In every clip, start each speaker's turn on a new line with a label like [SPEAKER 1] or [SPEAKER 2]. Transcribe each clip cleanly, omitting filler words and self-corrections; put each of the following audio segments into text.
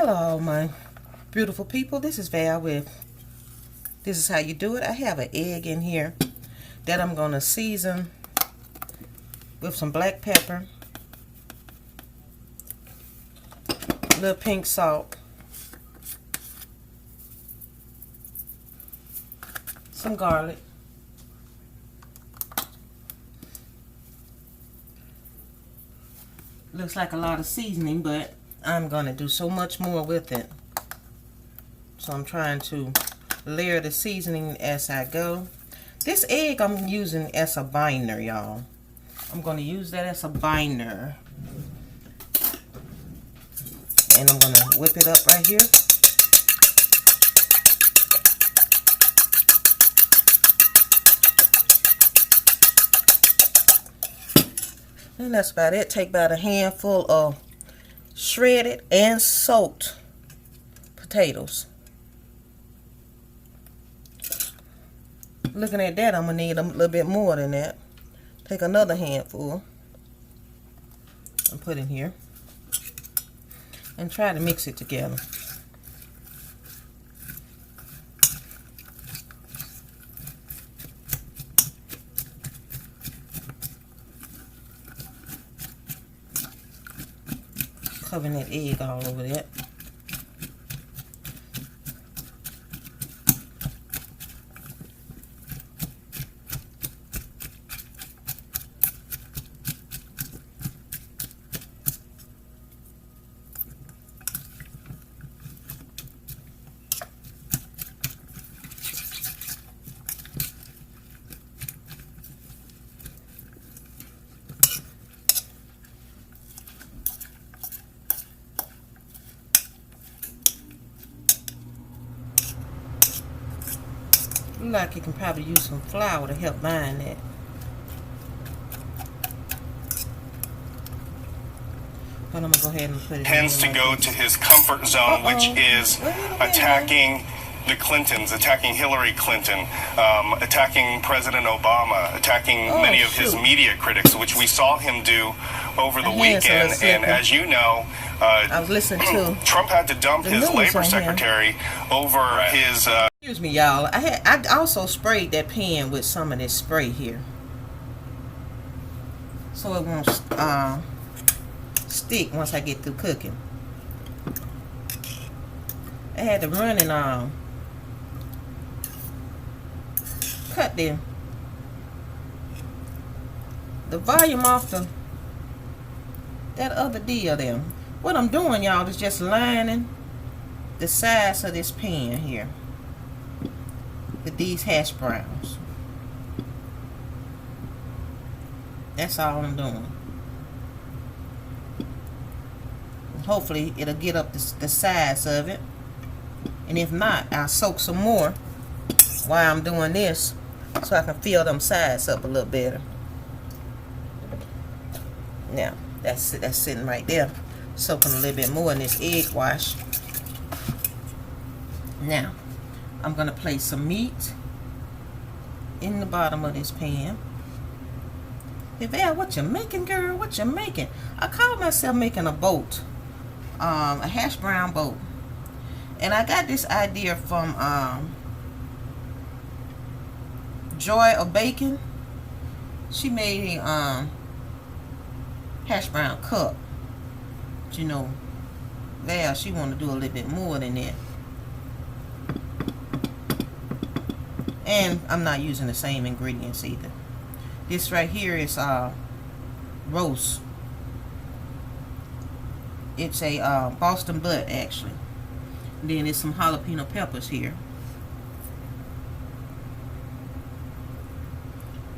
[SPEAKER 1] Hello, my beautiful people. This is Val with This Is How You Do It. I have an egg in here that I'm going to season with some black pepper, a little pink salt, some garlic, looks like a lot of seasoning, but I'm going to do so much more with it. So I'm trying to layer the seasoning as I go. This egg I'm using as a binder, y'all. I'm going to use that as a binder. And I'm going to whip it up right here. And that's about it. Take about a handful of shredded and soaked potatoes. Looking at that, I'm going to need a little bit more than that. Take another handful and put in here. And try to mix it together. Covering that egg all over that. Look like you can probably use some flour to help bind that. But I'm going to go ahead and put it
[SPEAKER 2] tends to go to his comfort zone, which is attacking the Clintons, attacking Hillary Clinton, attacking President Obama, attacking many of his media critics, which we saw him do over the weekend. And as you know,
[SPEAKER 1] I was listening to
[SPEAKER 2] Trump had to dump his labor secretary over his...
[SPEAKER 1] Excuse me, y'all. I also sprayed that pan with some of this spray here, so it won't stick once I get through cooking. I had to run and cut the volume off that other deal there. What I'm doing, y'all, is just lining the sides of this pan here with these hash browns. That's all I'm doing. And hopefully it'll get up the size of it. And if not, I'll soak some more while I'm doing this so I can fill them sides up a little better. Now, that's sitting right there, soaking a little bit more in this egg wash. Now, I'm going to place some meat in the bottom of this pan. Hey, Val, what you making, girl? What you making? I call myself making a boat, a hash brown boat. And I got this idea from Joy of Bacon. She made a hash brown cup. But you know, Val, she want to do a little bit more than that. And I'm not using the same ingredients either. This right here is roast. It's a Boston butt, actually. And then there's some jalapeno peppers here.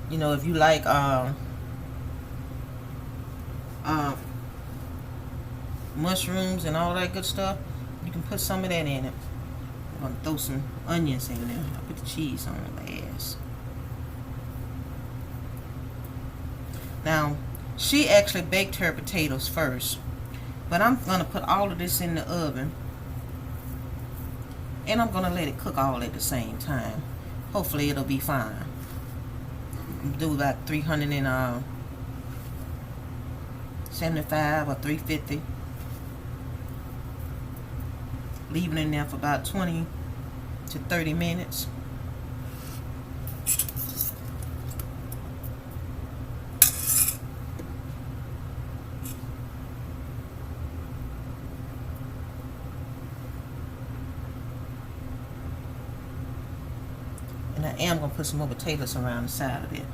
[SPEAKER 1] You know, if you like mushrooms and all that good stuff, you can put some of that in it. I'm going to throw some onions in there. I'll put the cheese on it last. Now, she actually baked her potatoes first. But I'm going to put all of this in the oven. And I'm going to let it cook all at the same time. Hopefully it'll be fine. Do about 375 or 350. Leave it in there for about 20 to 30 minutes. And I am going to put some more potatoes around the side of it.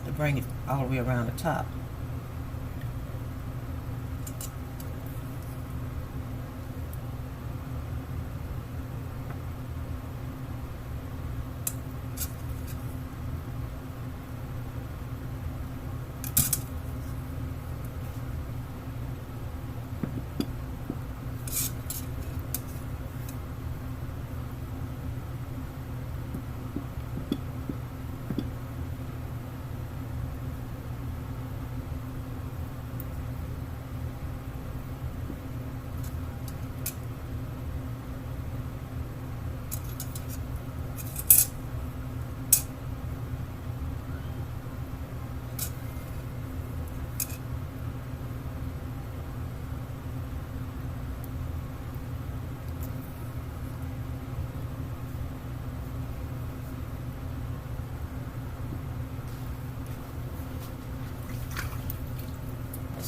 [SPEAKER 1] To bring it all the way around the top.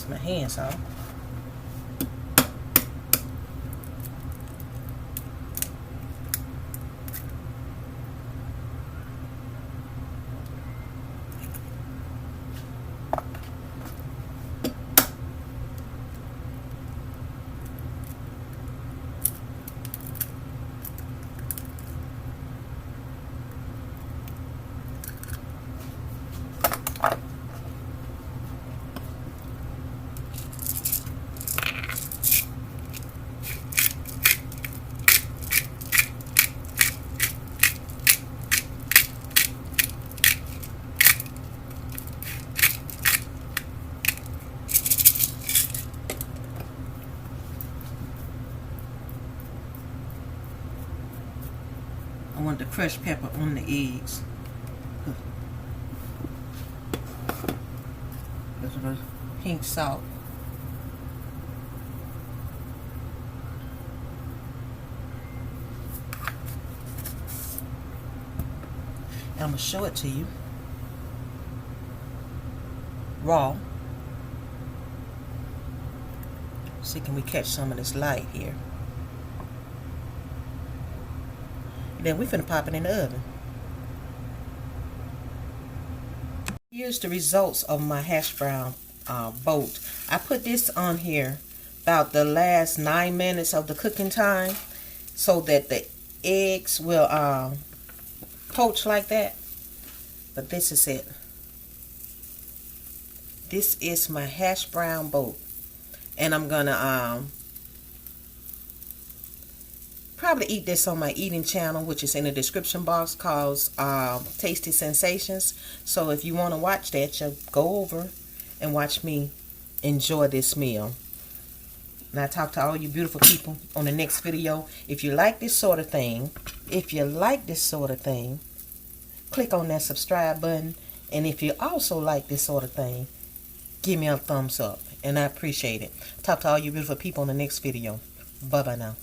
[SPEAKER 1] My hands off. I want the crushed pepper on the eggs. This is the pink salt. And I'm going to show it to you raw. See, can we catch some of this light here? Then we're finna pop it in the oven. Here's the results of my hash brown boat. I put this on here about the last 9 minutes of the cooking time so that the eggs will poach like that. But this is it. This is my hash brown boat. And I'm gonna probably eat this on my eating channel, which is in the description box, called Tasty Sensations. So if you want to watch that, you go over and watch me enjoy this meal. And I talk to all you beautiful people on the next video. If you like this sort of thing, click on that subscribe button. And if you also like this sort of thing, give me a thumbs up. And I appreciate it. Talk to all you beautiful people in the next video. Bye-bye now.